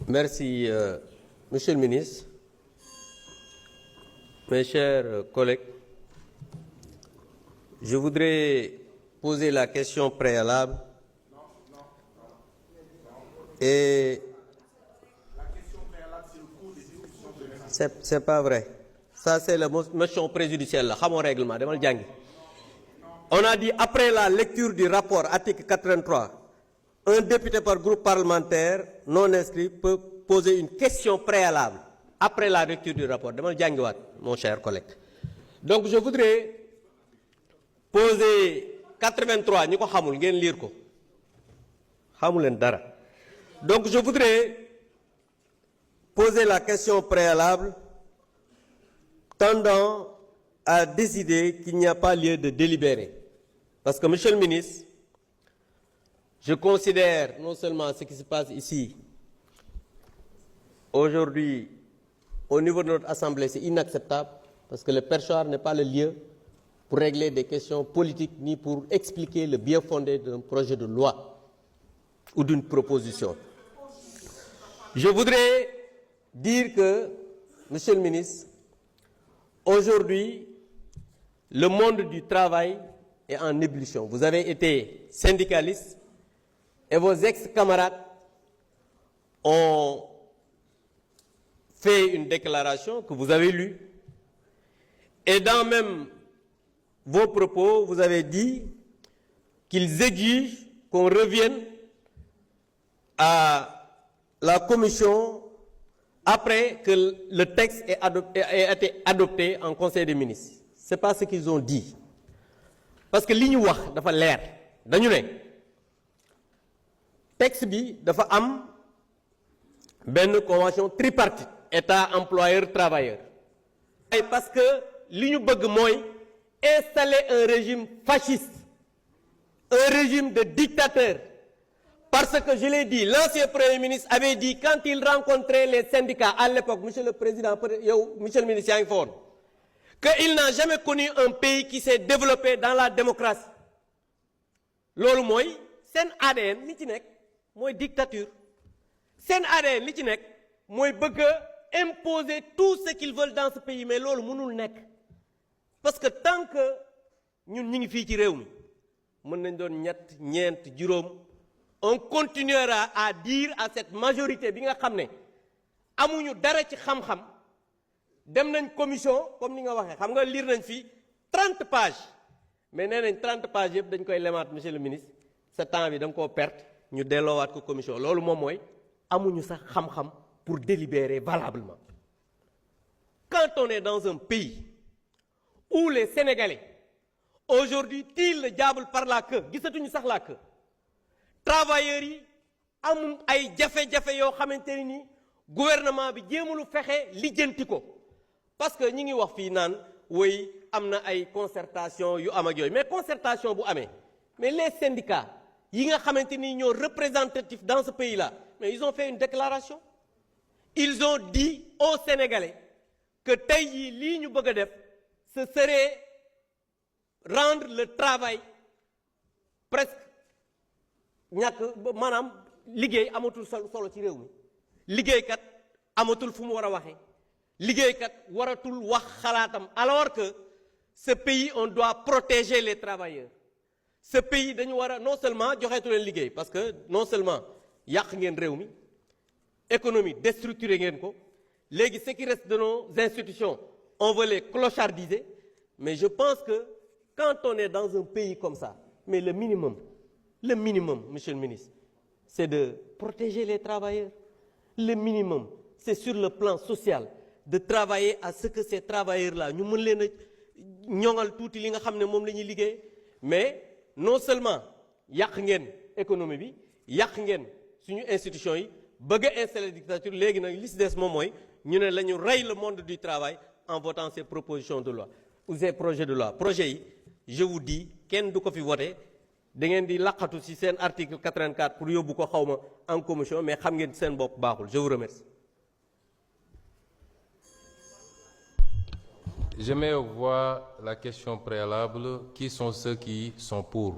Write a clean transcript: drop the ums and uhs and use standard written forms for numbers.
Merci, Monsieur le ministre. Mes chers collègues, je voudrais poser la question préalable et c'est pas vrai. Ça, c'est la motion préjudicielle. Mon règlement, on a dit après la lecture du rapport article 83, un député par groupe parlementaire non inscrit peut poser une question préalable après la lecture du rapport. Mon cher collègue. Donc je voudrais poser 83, donc je voudrais poser la question préalable tendant à décider qu'il n'y a pas lieu de délibérer. Parce que, Monsieur le ministre, je considère non seulement ce qui se passe ici, aujourd'hui, au niveau de notre Assemblée, c'est inacceptable, parce que le perchoir n'est pas le lieu pour régler des questions politiques, ni pour expliquer le bien fondé d'un projet de loi ou d'une proposition. Je voudrais dire que, Monsieur le ministre, aujourd'hui, le monde du travail est en ébullition. Vous avez été syndicaliste et vos ex-camarades ont fait une déclaration que vous avez lue. Et dans même vos propos, vous avez dit qu'ils exigent qu'on revienne à la commission après que le texte ait été adopté en Conseil des ministres. Ce n'est pas ce qu'ils ont dit. Parce que li ñu wax dafa leer dañu ne texte bi dafa am benn convention tripartite État employeur travailleur. Et parce que li ñu bëgg mooy installer un régime fasciste, un régime de dictateur. Parce que je l'ai dit, l'ancien Premier ministre avait dit quand il rencontrait les syndicats à l'époque, Monsieur le Président, Monsieur le ministre, qu'il n'a jamais connu un pays qui s'est développé dans la démocratie. Lolu moy sen ADN li ci nek moy dictature. Sen ADN li ci nek moy bëgg imposer tout ce qu'ils veulent dans ce pays, mais lolu mënul nek. Parce que tant que ñun ñi ngi fi ci réew mi mën nañ doon ñett ñeent juróom, on continuera à dire à cette majorité bi nga xamné amuñu dara ci xam-xam. Dem nañ commission comme ni nga waxee xam nga lire nañ fi 30 pages mais nee nañ 30 pages yëpp dañ koy lemaat monsieur le ministre ce temps bi da nga koo perte ñu delloowaat ko commission loolu moom mooy amuñu sax xam-xam pour délibérer valablement. Quand on est dans un pays où les Sénégalais aujourd'hui tirent le diable par la queue gisatuñu sax la queue travailleurs yi am ay jafe-jafe yoo xamante ni gouvernement bi jéemalu fexe lijjanti ko. Parce que ñi ngi wax fii naan woy am na ay concertation yu am ak yooyu mais concertation bu amee mais les syndicats yi nga xamante ni ñoo représentatifs dans ce pays là mais ils ont fait une déclaration. Ils ont dit aux Sénégalais que tey jii lii ñu bëgg a def ce serait rendre le travail presque ñàkk maanaam liggéey amatul solo ci réew mi liggéeykat amatul fu mu war a waxee liggéeykat waratul wax xalaatam alors que ce pays on doit protéger les travailleurs. Ce pays dañu war a non seulement joxeetu leen liggéey parce que non seulement yàq ngeen réew mi économie déstructuré ngeen ko léegi ce qui reste de nos institutions on veut les clochardiser mais je pense que quand on est dans un pays comme ça mais le minimum monsieur le ministre c'est de protéger les travailleurs. Le minimum c'est sur le plan social de travailler à ce que ces travailleurs-là ñu mën leen a ñoŋal tuuti li nga xam ne moom la ñuy liggéey mais non seulement yàq ngeen économie bi yàq ngeen suñu institution yi bëgg a installer dictature léegi nag li ci des moom mooy ñu ne la ñu rey le monde du travail en votant ces propositions de loi ou ces projets de loi projet yi je vous dis kenn du ko fi voté da ngeen di laqatu ci seen article 84 pour yóbbu ko xawma en commission mais xam ngeen seen bopp baaxul. Je vous remercie. Je mets au voix la question préalable. Qui sont ceux qui sont pour?